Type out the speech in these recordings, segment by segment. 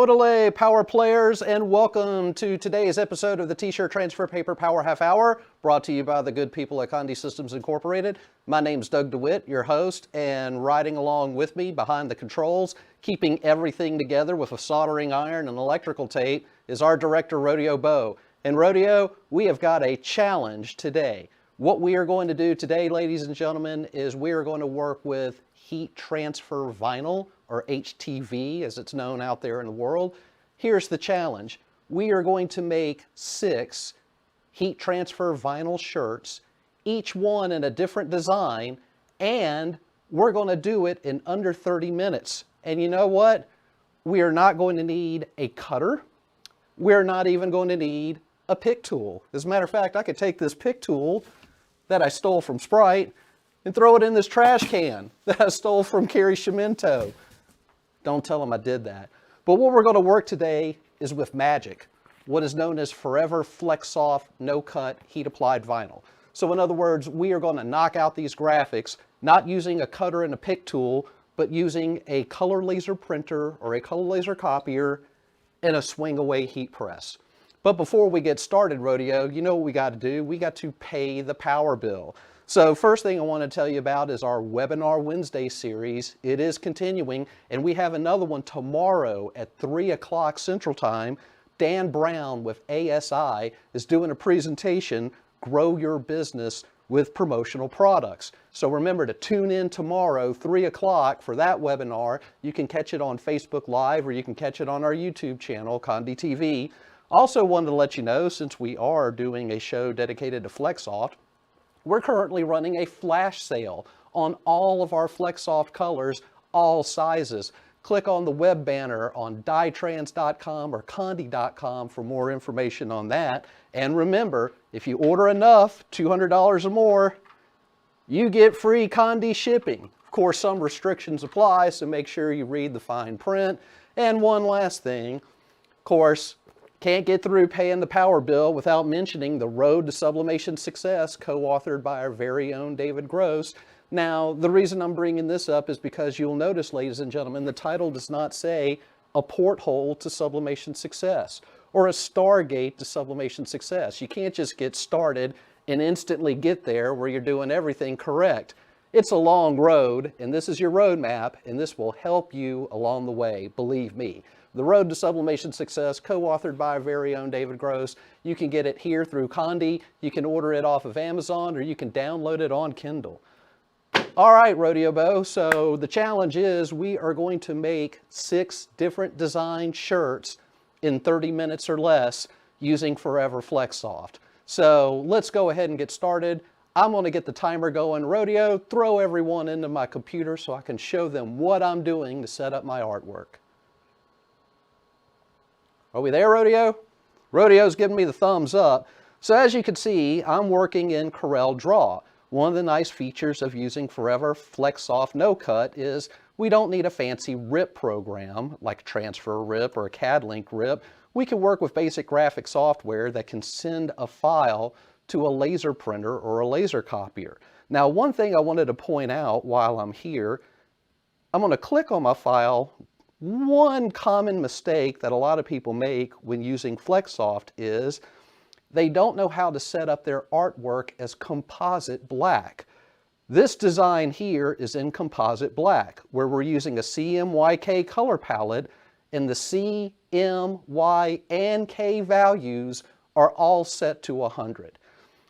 Odele, power players, and welcome to today's episode of the T-shirt Transfer Paper Power Half Hour, brought to you by the good people at Condé Systems Incorporated. My name's Doug DeWitt, your host, and riding along with me behind the controls, keeping everything together with a soldering iron and electrical tape, is our director, Rodeo Bo. And Rodeo, we have got a challenge today. What we are going to do today, ladies and gentlemen, is we are going to work with heat transfer vinyl, or HTV as it's known out there in the world. Here's the challenge. We are going to make 6 heat transfer vinyl shirts, each one in a different design, and we're going to do it in under 30 minutes. And you know what? We are not going to need a cutter. We're not even going to need a pick tool. As a matter of fact, I could take this pick tool that I stole from Sprite and throw it in this trash can that I stole from Carrie Shimento. Don't tell them I did that. But what we're going to work today is with magic, what is known as FOREVER FlexSoft no-cut heat-applied vinyl. So in other words, we are going to knock out these graphics, not using a cutter and a pick tool, but using a color laser printer or a color laser copier and a swing-away heat press. But before we get started, Rodeo, you know what we got to do? We got to pay the power bill. So first thing I want to tell you about is our Webinar Wednesday series. It is continuing, and we have another one tomorrow at 3 o'clock Central Time. Dan Brown with ASI is doing a presentation, Grow Your Business with Promotional Products. So remember to tune in tomorrow, 3 o'clock for that webinar. You can catch it on Facebook Live or you can catch it on our YouTube channel, Condé TV. Also wanted to let you know, since we are doing a show dedicated to FlexSoft, we're currently running a flash sale on all of our FlexSoft colors, all sizes. Click on the web banner on dietrans.com or condé.com for more information on that. And remember, if you order enough, $200 or more, you get free Condé shipping. Of course, some restrictions apply, so make sure you read the fine print. And one last thing, of course, can't get through paying the power bill without mentioning The Road to Sublimation Success, co-authored by our very own David Gross. Now, the reason I'm bringing this up is because you'll notice, ladies and gentlemen, the title does not say a porthole to sublimation success or a stargate to sublimation success. You can't just get started and instantly get there where you're doing everything correct. It's a long road, and this is your roadmap, and this will help you along the way, believe me. The Road to Sublimation Success, co-authored by our very own David Gross. You can get it here through Condé, you can order it off of Amazon, or you can download it on Kindle. All right, Rodeo Bo, so the challenge is we are going to make 6 different design shirts in 30 minutes or less using FOREVER FlexSoft. So let's go ahead and get started. I'm going to get the timer going. Rodeo, throw everyone into my computer so I can show them what I'm doing to set up my artwork. Are we there, Rodeo? Rodeo's giving me the thumbs up. So as you can see, I'm working in Corel Draw. One of the nice features of using FOREVER FlexSoft No Cut is we don't need a fancy RIP program like Transfer RIP or a CAD-Link RIP. We can work with basic graphic software that can send a file to a laser printer or a laser copier. Now, one thing I wanted to point out while I'm here, I'm going to click on my file. One common mistake that a lot of people make when using FlexSoft is they don't know how to set up their artwork as composite black. This design here is in composite black, where we're using a CMYK color palette, and the C, M, Y, and K values are all set to 100.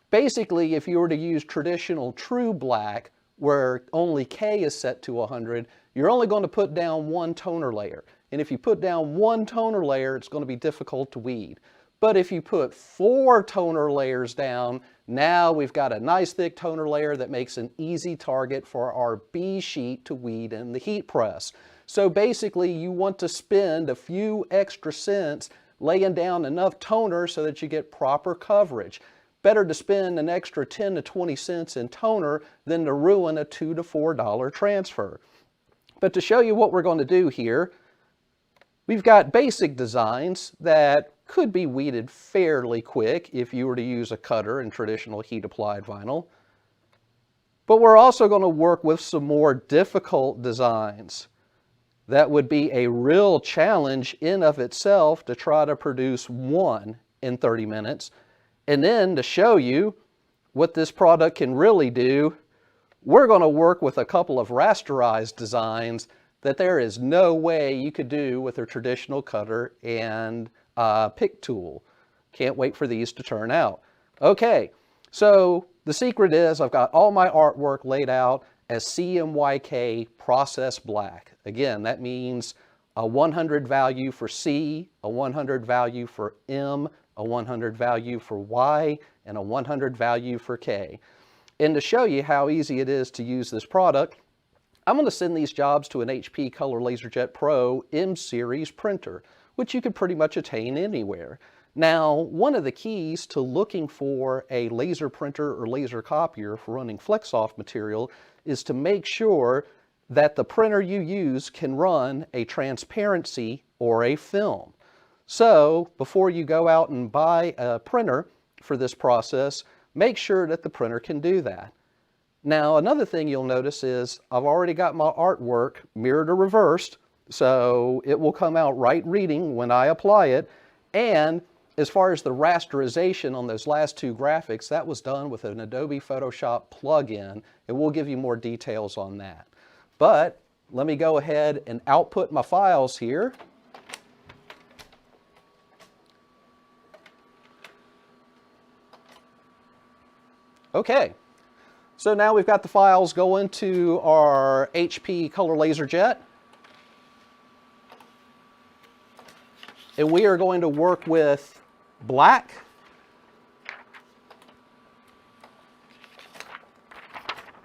Basically, if you were to use traditional true black, where only K is set to 100, you're only going to put down one toner layer. And if you put down one toner layer, it's going to be difficult to weed. But if you put 4 toner layers down, now we've got a nice thick toner layer that makes an easy target for our B sheet to weed in the heat press. So basically, you want to spend a few extra cents laying down enough toner so that you get proper coverage. Better to spend an extra 10 to 20 cents in toner than to ruin a $2 to $4 transfer. But to show you what we're going to do here, we've got basic designs that could be weeded fairly quick if you were to use a cutter and traditional heat-applied vinyl. But we're also going to work with some more difficult designs. that would be a real challenge in of itself to try to produce one in 30 minutes. And then to show you what this product can really do, we're going to work with a couple of rasterized designs that there is no way you could do with a traditional cutter and pick tool. Can't wait for these to turn out. Okay, so the secret is I've got all my artwork laid out as CMYK process black. Again, that means a 100 value for C, a 100 value for M, a 100 value for Y, and a 100 value for K. And to show you how easy it is to use this product, I'm going to send these jobs to an HP Color LaserJet Pro M Series printer, which you can pretty much attain anywhere. Now, one of the keys to looking for a laser printer or laser copier for running FlexSoft material is to make sure that the printer you use can run a transparency or a film. So, before you go out and buy a printer for this process, make sure that the printer can do that. Now, another thing you'll notice is I've already got my artwork mirrored or reversed, so it will come out right reading when I apply it. And as far as the rasterization on those last two graphics, that was done with an Adobe Photoshop plugin, and we'll give you more details on that. But let me go ahead and output my files here. Okay, so now we've got the files going to our HP Color LaserJet. And we are going to work with black,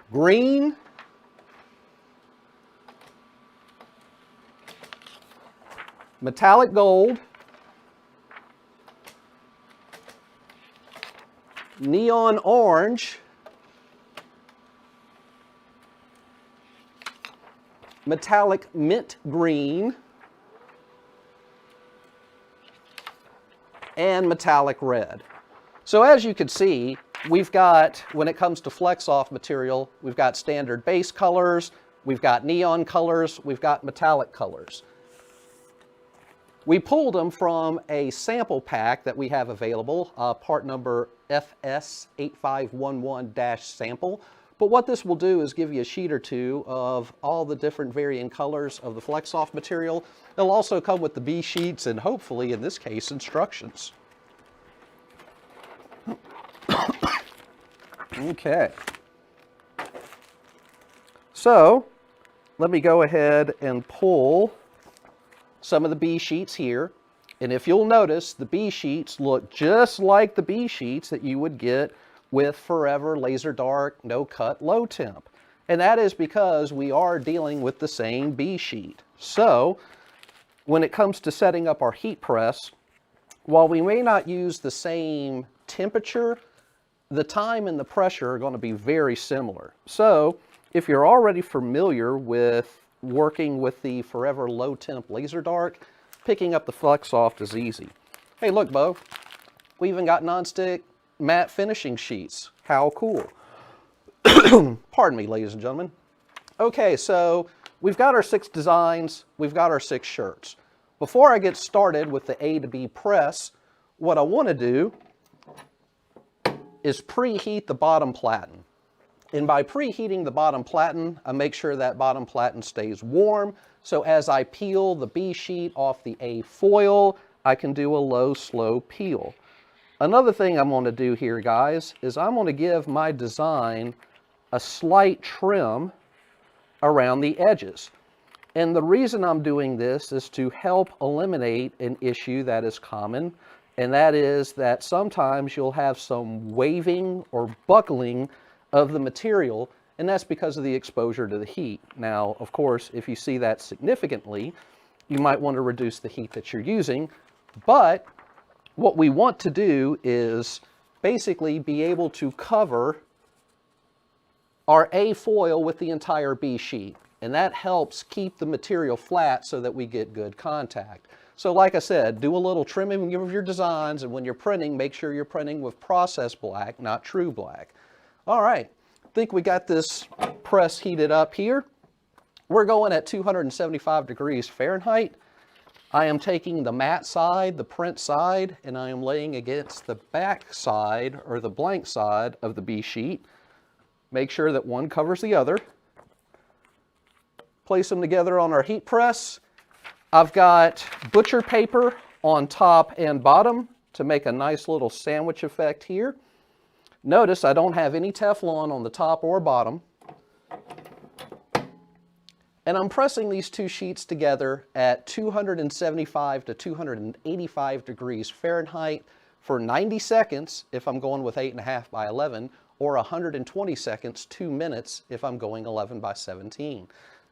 green, metallic gold, neon orange, metallic mint green, and metallic red. So as you can see, we've got, when it comes to FlexSoft material, we've got standard base colors, we've got neon colors, we've got metallic colors. We pulled them from a sample pack that we have available, part number FS8511-sample. But what this will do is give you a sheet or two of all the different varying colors of the FlexSoft material. It'll also come with the B sheets and hopefully, in this case, instructions. Okay. So, let me go ahead and pull some of the B sheets here. And if you'll notice, the B sheets look just like the B sheets that you would get with Forever Laser Dark, No Cut, Low Temp. And that is because we are dealing with the same B sheet. So, when it comes to setting up our heat press, while we may not use the same temperature, the time and the pressure are going to be very similar. So, if you're already familiar with working with the Forever Low Temp Laser Dark, picking up the FlexSoft is easy. Hey, look, Bo, we even got non-stick matte finishing sheets. How cool. Pardon me, ladies and gentlemen. Okay, so we've got our 6 designs, we've got our 6 shirts. Before I get started with the A to B press, what I want to do is preheat the bottom platen. And by preheating the bottom platen, I make sure that bottom platen stays warm, so as I peel the B sheet off the A foil, I can do a low, slow peel. Another thing I'm going to do here, guys, is I'm going to give my design a slight trim around the edges. And the reason I'm doing this is to help eliminate an issue that is common, and that is that sometimes you'll have some waving or buckling of the material, and that's because of the exposure to the heat. Now, of course, if you see that significantly, you might want to reduce the heat that you're using, but what we want to do is basically be able to cover our A foil with the entire B sheet, and that helps keep the material flat so that we get good contact. So like I said, do a little trimming of your designs, and when you're printing, make sure you're printing with process black, not true black. All right, I think we got this press heated up here. we're going at 275 degrees Fahrenheit. I am taking the matte side, the print side, and I am laying against the back side or the blank side of the B sheet. Make sure that one covers the other. Place them together on our heat press. I've got butcher paper on top and bottom to make a nice little sandwich effect here. Notice I don't have any Teflon on the top or bottom. And I'm pressing these two sheets together at 275 to 285 degrees Fahrenheit for 90 seconds if I'm going with 8.5 by 11, or 120 seconds, 2 minutes if I'm going 11 by 17.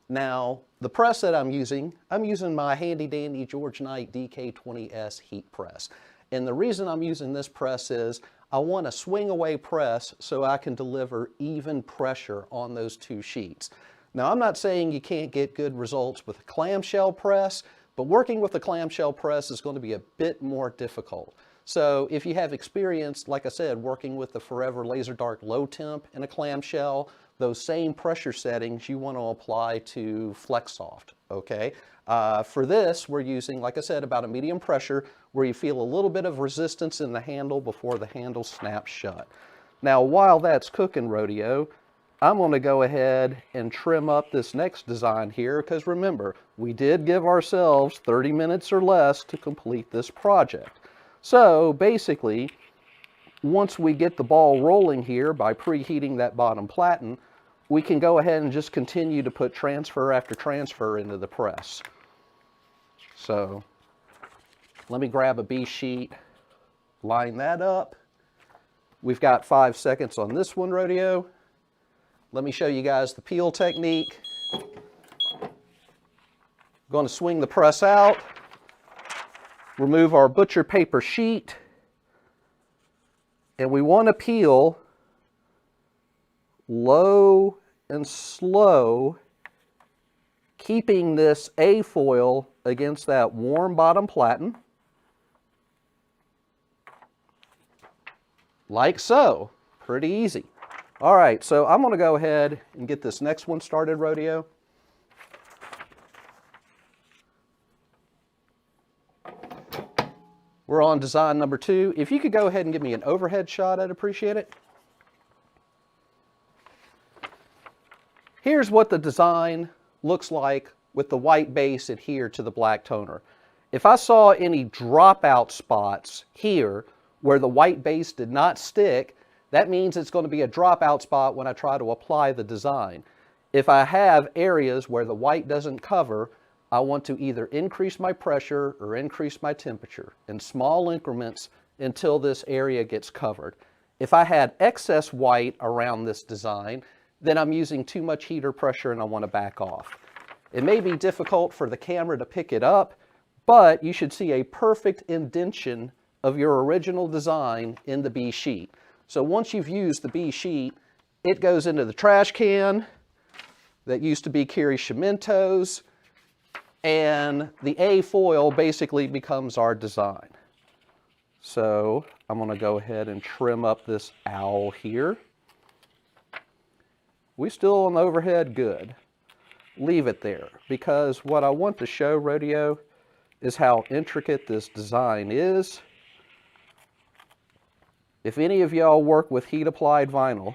Now, the press that I'm using my handy dandy George Knight DK20S heat press. And the reason I'm using this press is I want a swing away press so I can deliver even pressure on those two sheets. Now, I'm not saying you can't get good results with a clamshell press, but working with a clamshell press is going to be a bit more difficult. So if you have experience, like I said, working with the Forever Laser Dark Low Temp in a clamshell, those same pressure settings you want to apply to FlexSoft, okay? For this, we're using, like I said, about a medium pressure where you feel a little bit of resistance in the handle before the handle snaps shut. Now, while that's cooking, Rodeo, I'm going to go ahead and trim up this next design here, because remember, we did give ourselves 30 minutes or less to complete this project. So basically, once we get the ball rolling here by preheating that bottom platen, we can go ahead and just continue to put transfer after transfer into the press. So let me grab a B sheet, line that up. We've got 5 seconds on this one, Rodeo. Let me show you guys the peel technique. Going to swing the press out, remove our butcher paper sheet, and we want to peel low and slow, keeping this A foil against that warm bottom platen, like so. Pretty easy. All right, so I'm going to go ahead and get this next one started, Rodeo. We're on design number 2. If you could go ahead and give me an overhead shot, I'd appreciate it. Here's what the design looks like with the white base adhered to the black toner. If I saw any dropout spots here where the white base did not stick, that means it's going to be a dropout spot when I try to apply the design. If I have areas where the white doesn't cover, I want to either increase my pressure or increase my temperature in small increments until this area gets covered. If I had excess white around this design, then I'm using too much heat or pressure and I want to back off. It may be difficult for the camera to pick it up, but you should see a perfect indentation of your original design in the B sheet. So once you've used the B sheet, it goes into the trash can that used to be Kiri Shimento's, and the A foil basically becomes our design. So I'm going to go ahead and trim up this owl here. We still on overhead, good. Leave it there, because what I want to show, Rodeo, is how intricate this design is. If any of y'all work with heat applied vinyl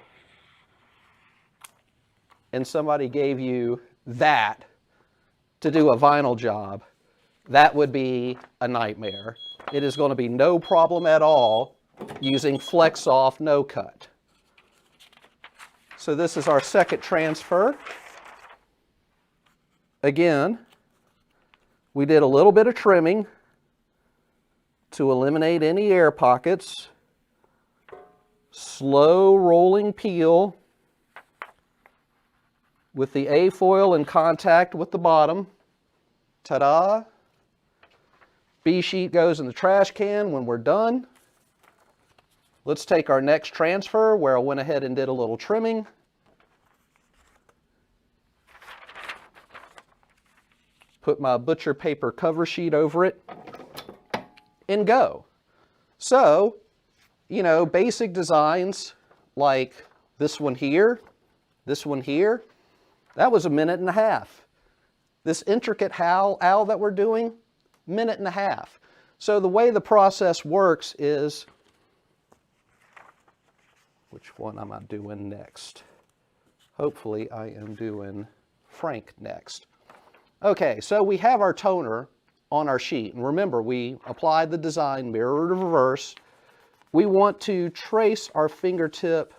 and somebody gave you that to do a vinyl job, that would be a nightmare. It is going to be no problem at all using FlexSoft no cut. So this is our second transfer. Again, we did a little bit of trimming to eliminate any air pockets. Slow rolling peel with the A foil in contact with the bottom. Ta-da! B sheet goes in the trash can when we're done. Let's take our next transfer where I went ahead and did a little trimming. Put my butcher paper cover sheet over it and go. So, you know, basic designs like this one here, that was 1.5 minutes. This intricate owl that we're doing, minute and a half. So the way the process works is, which one am I doing next? Hopefully I am doing Frank next. Okay, so we have our toner on our sheet. And remember, we applied the design mirror to reverse. We want to trace our fingertip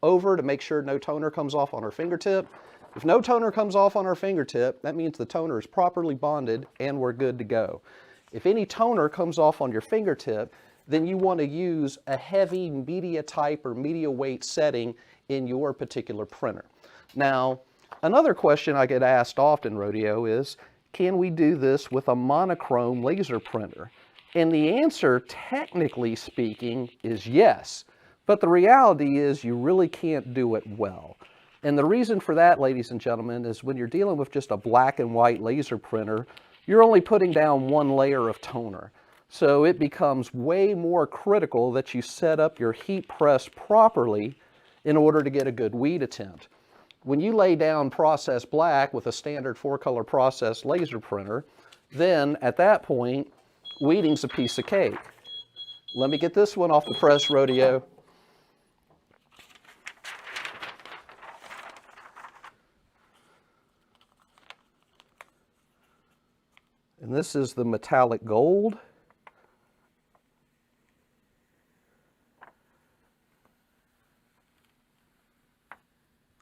over to make sure no toner comes off on our fingertip. If no toner comes off on our fingertip, that means the toner is properly bonded and we're good to go. If any toner comes off on your fingertip, then you want to use a heavy media type or media weight setting in your particular printer. Now, another question I get asked often, Rodeo, is, can we do this with a monochrome laser printer? And the answer, technically speaking, is yes. But the reality is you really can't do it well. And the reason for that, ladies and gentlemen, is when you're dealing with just a black and white laser printer, you're only putting down one layer of toner. So it becomes way more critical that you set up your heat press properly in order to get a good weed attempt. When you lay down process black with a standard 4-color process laser printer, then at that point, weeding's a piece of cake. Let me get this one off the press, Rodeo. And this is the metallic gold.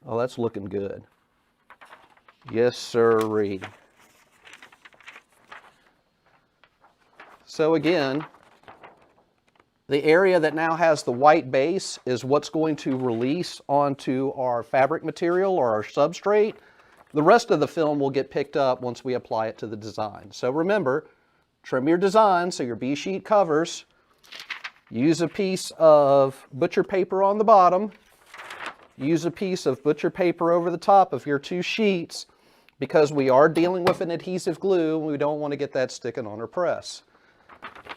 Oh, that's looking good. Yes, sirree. So again, the area that now has the white base is what's going to release onto our fabric material or our substrate. The rest of the film will get picked up once we apply it to the design. So remember, trim your design so your B sheet covers. Use a piece of butcher paper on the bottom. Use a piece of butcher paper over the top of your two sheets because we are dealing with an adhesive glue and we don't want to get that sticking on our press.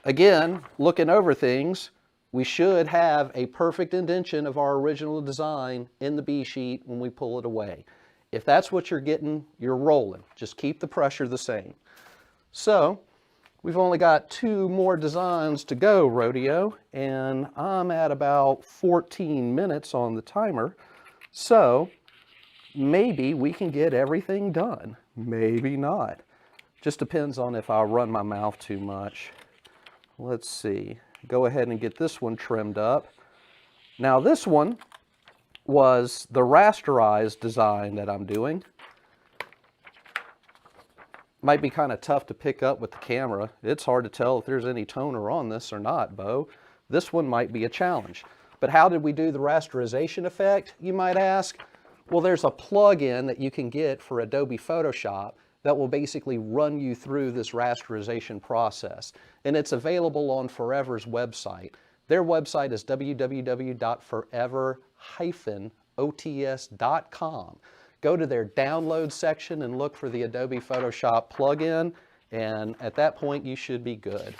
Again, looking over things, we should have a perfect indentation of our original design in the B sheet when we pull it away. If that's what you're getting, you're rolling. Just keep the pressure the same. So, we've only got 2 more designs to go, Rodeo, and I'm at about 14 minutes on the timer. So, maybe we can get everything done. Maybe not. Just depends on if I run my mouth too much. Let's see. Go ahead and get this one trimmed up. Now this one was the rasterized design that I'm doing. Might be kind of tough to pick up with the camera. It's hard to tell if there's any toner on this or not, Bo. This one might be a challenge. But how did we do the rasterization effect, you might ask? Well, there's a plug-in that you can get for Adobe Photoshop that will basically run you through this rasterization process. And it's available on Forever's website. Their website is www.forever-ots.com. Go to their download section and look for the Adobe Photoshop plugin, and at that point you should be good.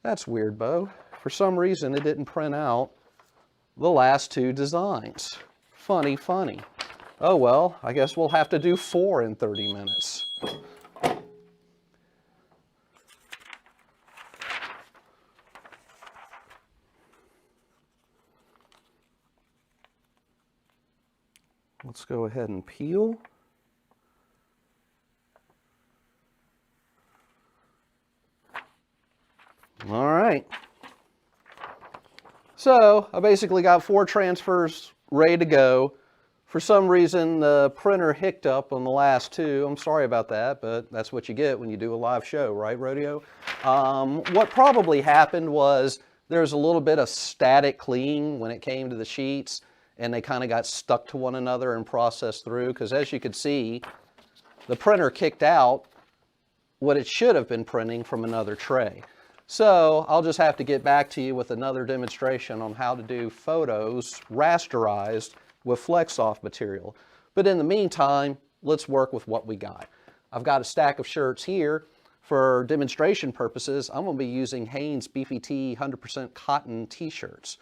That's weird, Bo. For some reason it didn't print out the last 2 designs. Funny, funny. Oh well, I guess we'll have to do 4 in 30 minutes. Let's go ahead and peel. All right. So I basically got 4 transfers ready to go. For some reason, the printer hicked up on the last 2. I'm sorry about that, but that's what you get when you do a live show, right, Rodeo? What probably happened was there's a little bit of static cleaning when it came to the sheets, and they kind of got stuck to one another and processed through, because as you could see, the printer kicked out what it should have been printing from another tray. So I'll just have to get back to you with another demonstration on how to do photos rasterized with FlexSoft material. But in the meantime, let's work with what we got. I've got a stack of shirts here. For demonstration purposes, I'm going to be using Hanes BPT 100% cotton t-shirts.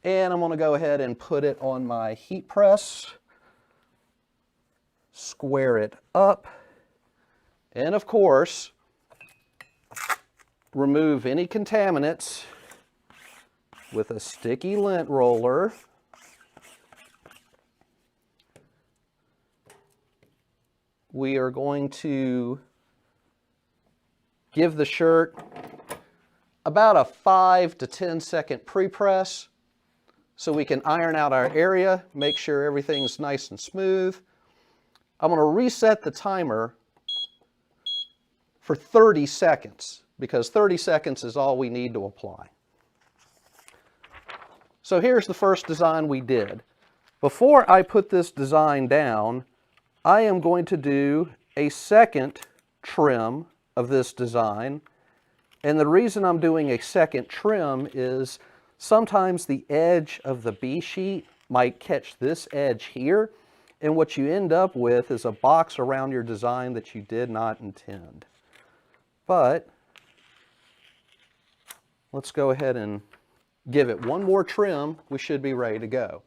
And I'm going to go ahead and put it on my heat press. square it up, and of course, remove any contaminants with a sticky lint roller. We are going to give the shirt about a 5 to 10 second pre-press so we can iron out our area, make sure everything's nice and smooth. I'm going to reset the timer for 30 seconds because 30 seconds is all we need to apply. So here's the first design we did. Before I put this design down, I am going to do a second trim of this design. And the reason I'm doing a second trim is sometimes the edge of the B sheet might catch this edge here, and what you end up with is a box around your design that you did not intend. But let's go ahead and give it one more trim. We should be ready to go.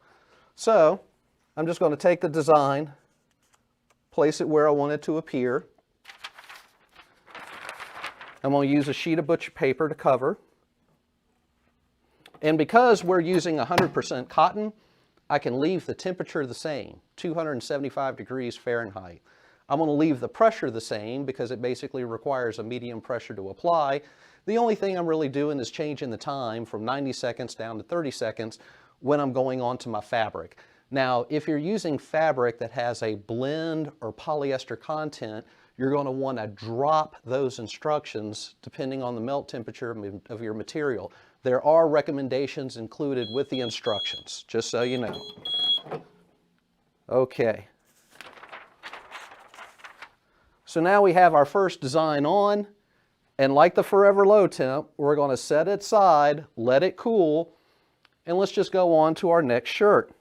So I'm just going to take the design, place it where I want it to appear. I'm going to use a sheet of butcher paper to cover. And because we're using 100% cotton, I can leave the temperature the same, 275 degrees Fahrenheit. I'm going to leave the pressure the same because it basically requires a medium pressure to apply. The only thing I'm really doing is changing the time from 90 seconds down to 30 seconds when I'm going on to my fabric. Now, if you're using fabric that has a blend or polyester content, you're going to want to drop those instructions depending on the melt temperature of your material. There are recommendations included with the instructions, just so you know. Okay. So now we have our first design on, and like the Forever Low Temp, we're going to set it aside, let it cool, and let's just go on to our next shirt.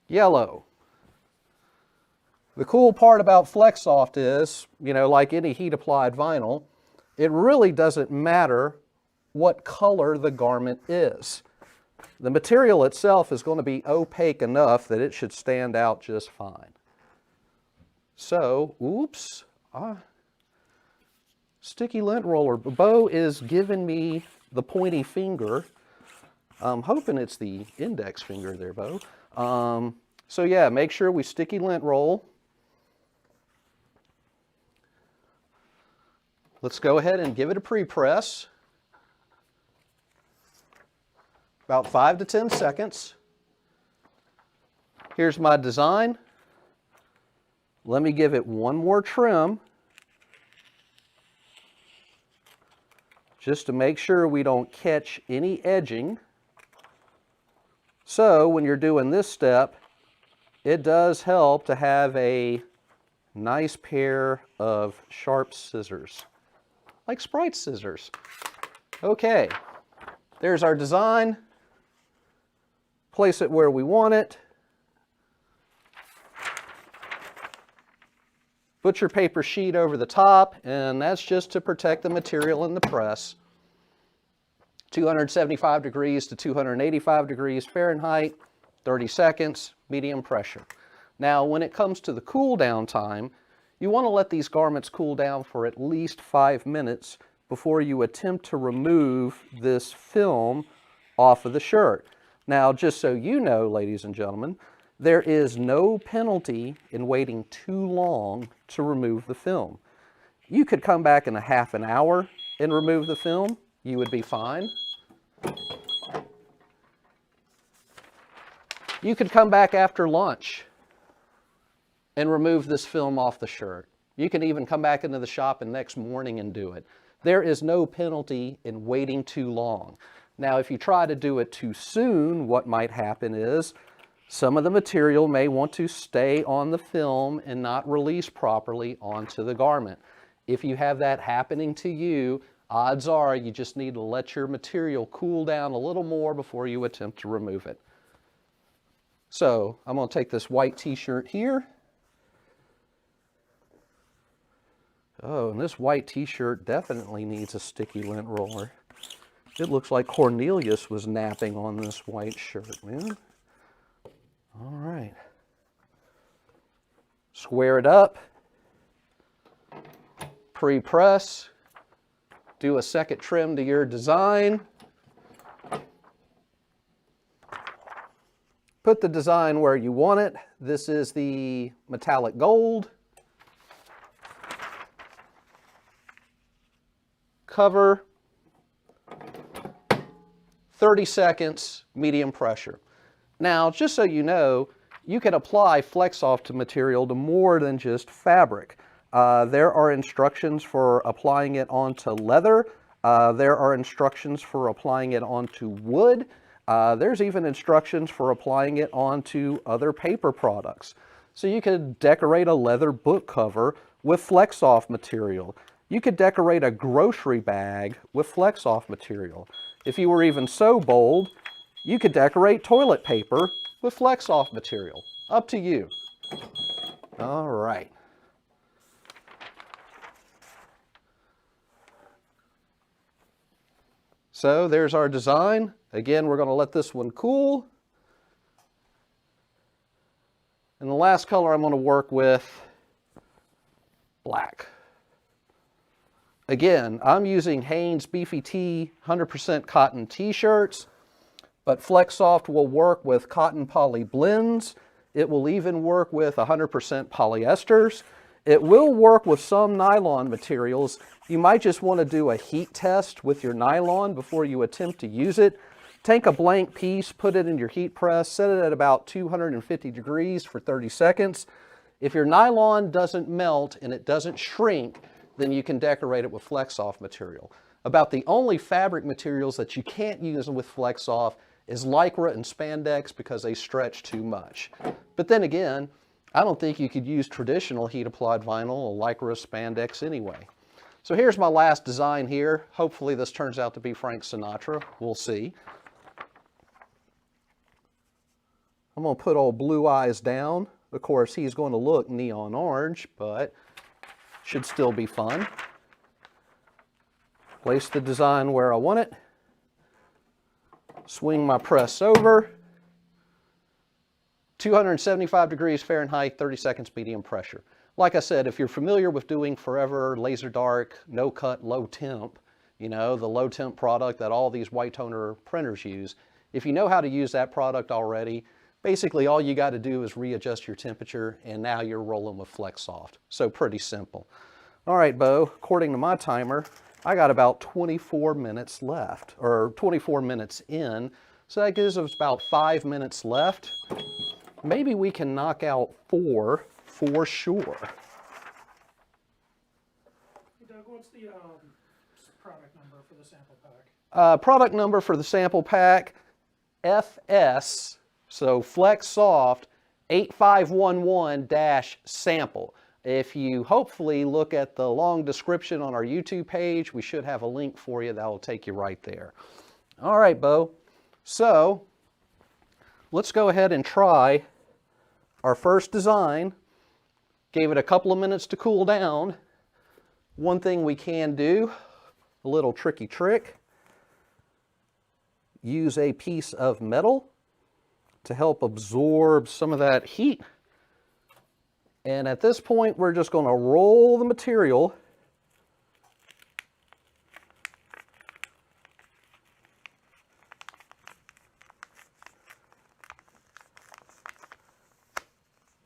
Yellow. The cool part about FlexSoft is, you know, like any heat applied vinyl, it really doesn't matter what color the garment is. The material itself is going to be opaque enough that it should stand out just fine. So, oops, sticky lint roller. Bo is giving me the pointy finger. I'm hoping it's the index finger there, Bo. So yeah, make sure we sticky lint roll. Let's go ahead and give it a pre-press. About 5 to 10 seconds. Here's my design. Let me give it one more trim, just to make sure we don't catch any edging. So when you're doing this step, it does help to have a nice pair of sharp scissors, like Sprite scissors. Okay, there's our design. Place it where we want it. Butcher paper sheet over the top, and that's just to protect the material in the press. 275 degrees to 285 degrees Fahrenheit, 30 seconds, medium pressure. Now, when it comes to the cool down time, you want to let these garments cool down for at least 5 minutes before you attempt to remove this film off of the shirt. Now, just so you know, ladies and gentlemen, there is no penalty in waiting too long to remove the film. You could come back in a half an hour and remove the film. You would be fine. You could come back after lunch and remove this film off the shirt. You can even come back into the shop the next morning and do it. There is no penalty in waiting too long. Now, if you try to do it too soon, what might happen is some of the material may want to stay on the film and not release properly onto the garment. If you have that happening to you, odds are you just need to let your material cool down a little more before you attempt to remove it. So I'm going to take this white t-shirt here. Oh, and this white t-shirt definitely needs a sticky lint roller. It looks like Cornelius was napping on this white shirt, man. All right. Square it up, pre-press, do a second trim to your design. Put the design where you want it. This is the metallic gold. Cover, 30 seconds, medium pressure. Now, just so you know, you can apply FlexSoft material to more than just fabric. There are instructions for applying it onto leather. There are instructions for applying it onto wood. There's even instructions for applying it onto other paper products. So you could decorate a leather book cover with FlexSoft material. You could decorate a grocery bag with FlexSoft material. If you were even so bold, you could decorate toilet paper with FlexSoft material. Up to you. All right. So there's our design. Again, we're going to let this one cool. And the last color I'm going to work with, black. Again, I'm using Hanes Beefy Tee 100% cotton t-shirts, but FlexSoft will work with cotton poly blends. It will even work with 100% polyesters. It will work with some nylon materials. You might just want to do a heat test with your nylon before you attempt to use it. Take a blank piece, put it in your heat press, set it at about 250 degrees for 30 seconds. If your nylon doesn't melt and it doesn't shrink, then you can decorate it with FlexSoft material. About the only fabric materials that you can't use with FlexSoft is Lycra and spandex because they stretch too much. But then again, I don't think you could use traditional heat applied vinyl or Lycra spandex anyway. So here's my last design here. Hopefully this turns out to be Frank Sinatra. We'll see. I'm going to put old Blue Eyes down. Of course, he's going to look neon orange, but should still be fun. Place the design where I want it. Swing my press over. 275 degrees Fahrenheit, 30 seconds medium pressure. Like I said, if you're familiar with doing Forever Laser Dark, no cut, low temp, you know, the low temp product that all these white toner printers use, if you know how to use that product already, basically all you got to do is readjust your temperature and now you're rolling with FlexSoft. So pretty simple. All right, Bo, according to my timer, I got about 24 minutes left, or 24 minutes in. So that gives us about 5 minutes left. Maybe we can knock out 4 for sure. Hey Doug, what's the product number for the sample pack? Product number for the sample pack, FS, so FlexSoft 8511-sample. If you hopefully look at the long description on our YouTube page, we should have a link for you that will take you right there. All right, Bo. So let's go ahead and try our first design. Gave it a couple of minutes to cool down. One thing we can do, a little tricky trick, use a piece of metal to help absorb some of that heat. And at this point, we're just going to roll the material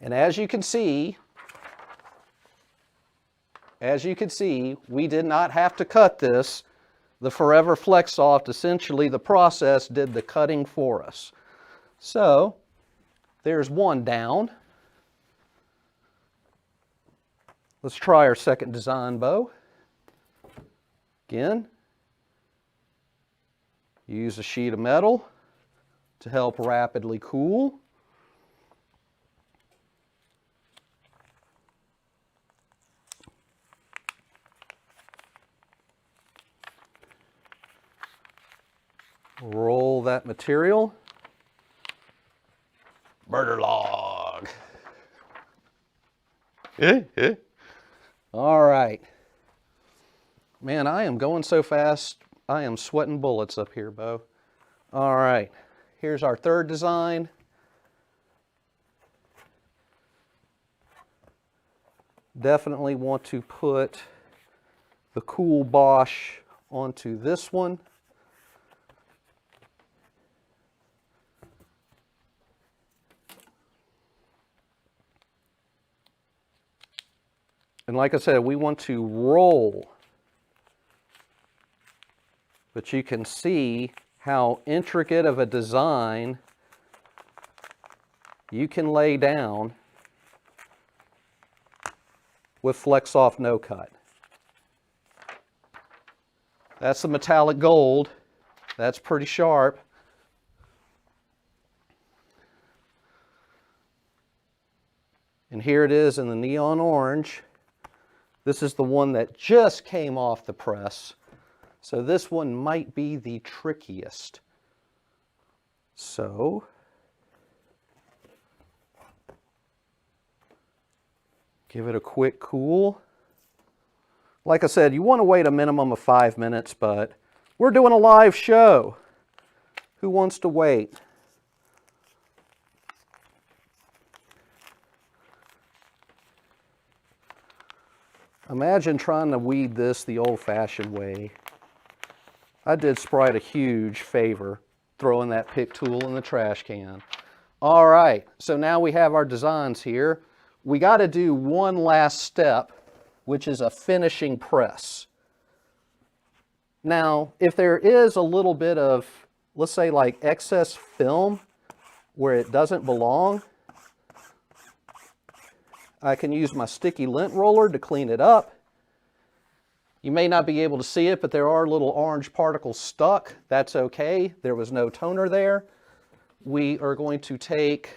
and as you can see, we did not have to cut this. The Forever FlexSoft, essentially the process did the cutting for us. So there's one down. Let's try our second design, Bo. Again, use a sheet of metal to help rapidly cool. Roll that material. Murder log. All right. Man, I am going so fast, I am sweating bullets up here, Bo. All right, here's our third design. Definitely want to put the cool Bosch onto this one. And like I said, we want to roll. But you can see how intricate of a design you can lay down with FlexSoft No Cut. That's the metallic gold. That's pretty sharp. And here it is in the neon orange. This is the one that just came off the press. So this one might be the trickiest. So give it a quick cool. Like I said, you want to wait a minimum of 5 minutes, but we're doing a live show. Who wants to wait? Imagine trying to weed this the old-fashioned way. I did Sprite a huge favor throwing that pick tool in the trash can. All right, so now we have our designs here. We got to do one last step, which is a finishing press. Now, if there is a little bit of, let's say like excess film where it doesn't belong, I can use my sticky lint roller to clean it up. You may not be able to see it, but there are little orange particles stuck. That's okay. There was no toner there. We are going to take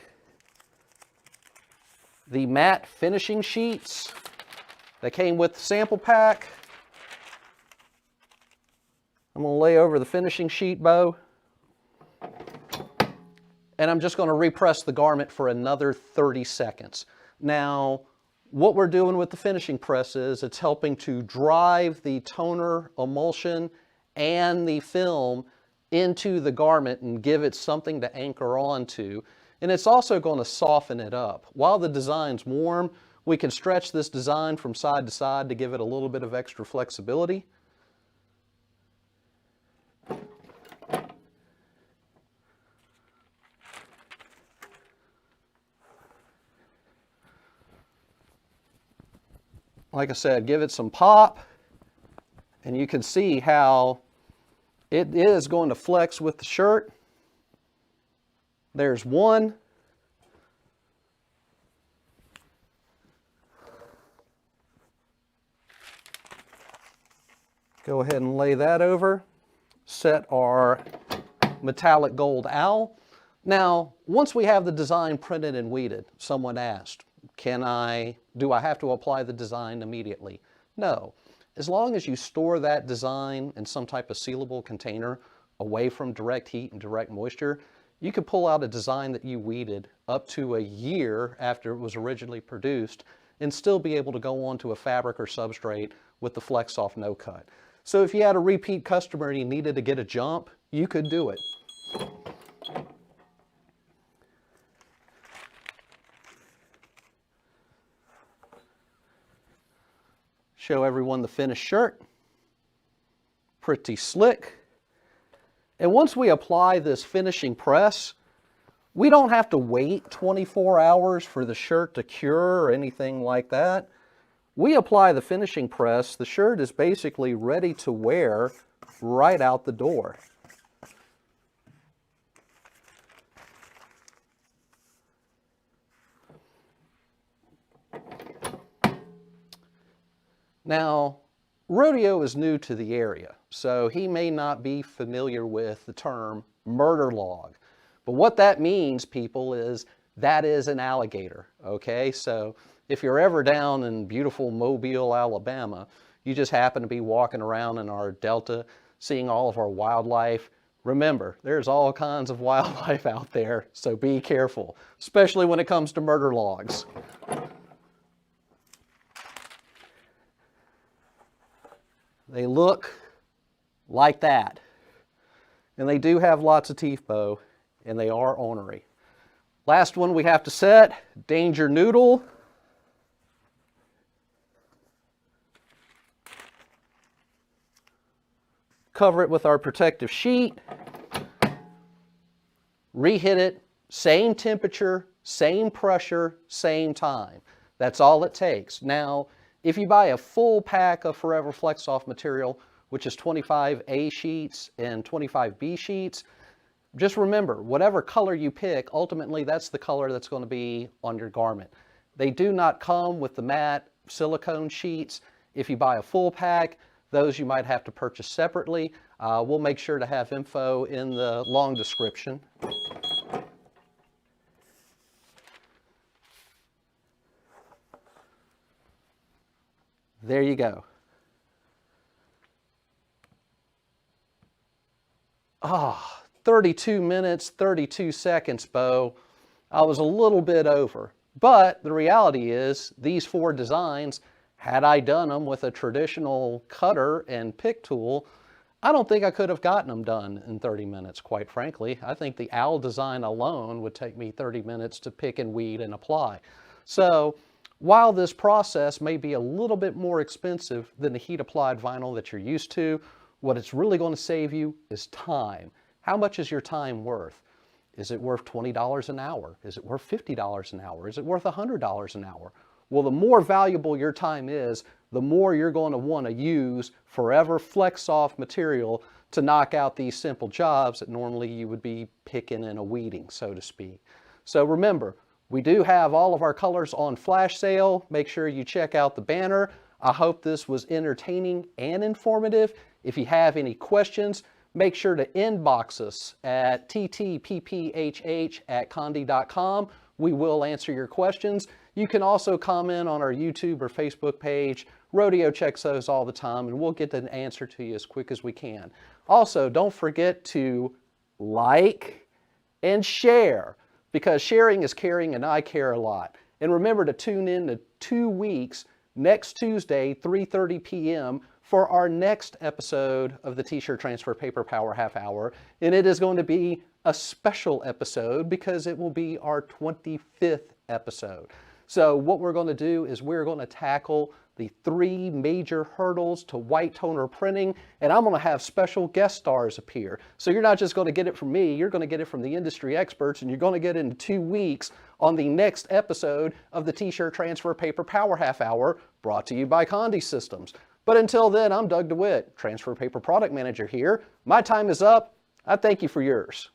the matte finishing sheets that came with the sample pack. I'm going to lay over the finishing sheet bow. And I'm just going to repress the garment for another 30 seconds. Now, what we're doing with the finishing press is it's helping to drive the toner, emulsion, and the film into the garment and give it something to anchor onto. And it's also going to soften it up. While the design's warm, we can stretch this design from side to side to give it a little bit of extra flexibility. Like I said, give it some pop, and you can see how it is going to flex with the shirt. There's one. Go ahead and lay that over. Set our metallic gold owl. Now, once we have the design printed and weeded, someone asked, do I have to apply the design immediately? No. As long as you store that design in some type of sealable container away from direct heat and direct moisture, you could pull out a design that you weeded up to a year after it was originally produced and still be able to go onto a fabric or substrate with the FlexSoft No Cut. So if you had a repeat customer and you needed to get a jump, you could do it. Show everyone the finished shirt. Pretty slick. And once we apply this finishing press, we don't have to wait 24 hours for the shirt to cure or anything like that. We apply the finishing press, the shirt is basically ready to wear right out the door. Now, Rodeo is new to the area, so he may not be familiar with the term murder log. But what that means, people, is that is an alligator, okay? So if you're ever down in beautiful Mobile, Alabama, you just happen to be walking around in our delta, seeing all of our wildlife. Remember, there's all kinds of wildlife out there, so be careful, especially when it comes to murder logs. They look like that. And they do have lots of teeth, bow, and they are ornery. Last one we have to set, Danger Noodle. cover it with our protective sheet, reheat it, same temperature, same pressure, same time. That's all it takes. Now, if you buy a full pack of FOREVER FlexSoft material, which is 25 A sheets and 25 B sheets, just remember, whatever color you pick, ultimately that's the color that's going to be on your garment. They do not come with the matte silicone sheets. If you buy a full pack, those you might have to purchase separately. We'll make sure to have info in the long description. There you go. 32 minutes, 32 seconds, Bo. I was a little bit over. But the reality is, these 4 designs, had I done them with a traditional cutter and pick tool, I don't think I could have gotten them done in 30 minutes, quite frankly. I think the OWL design alone would take me 30 minutes to pick and weed and apply. So, while this process may be a little bit more expensive than the heat-applied vinyl that you're used to, what it's really going to save you is time. How much is your time worth? Is it worth $20 an hour? Is it worth $50 an hour? Is it worth $100 an hour? Well, the more valuable your time is, the more you're going to want to use FOREVER FlexSoft material to knock out these simple jobs that normally you would be picking and a weeding, so to speak. So remember, we do have all of our colors on flash sale. Make sure you check out the banner. I hope this was entertaining and informative. If you have any questions, make sure to inbox us at TTPPHH@Condé.com. We will answer your questions. You can also comment on our YouTube or Facebook page. Rodeo checks those all the time, and we'll get an answer to you as quick as we can. Also, don't forget to like and share, because sharing is caring, and I care a lot. And remember to tune in to 2 weeks, next Tuesday, 3:30 p.m., for our next episode of the T-Shirt Transfer Paper Power Half Hour. And it is going to be a special episode because it will be our 25th episode. So what we're going to do is we're going to tackle the 3 major hurdles to white toner printing, and I'm going to have special guest stars appear. So you're not just going to get it from me, you're going to get it from the industry experts, and you're going to get it in 2 weeks on the next episode of the T-Shirt Transfer Paper Power Half Hour, brought to you by Condé Systems. But until then, I'm Doug DeWitt, Transfer Paper Product Manager here. My time is up. I thank you for yours.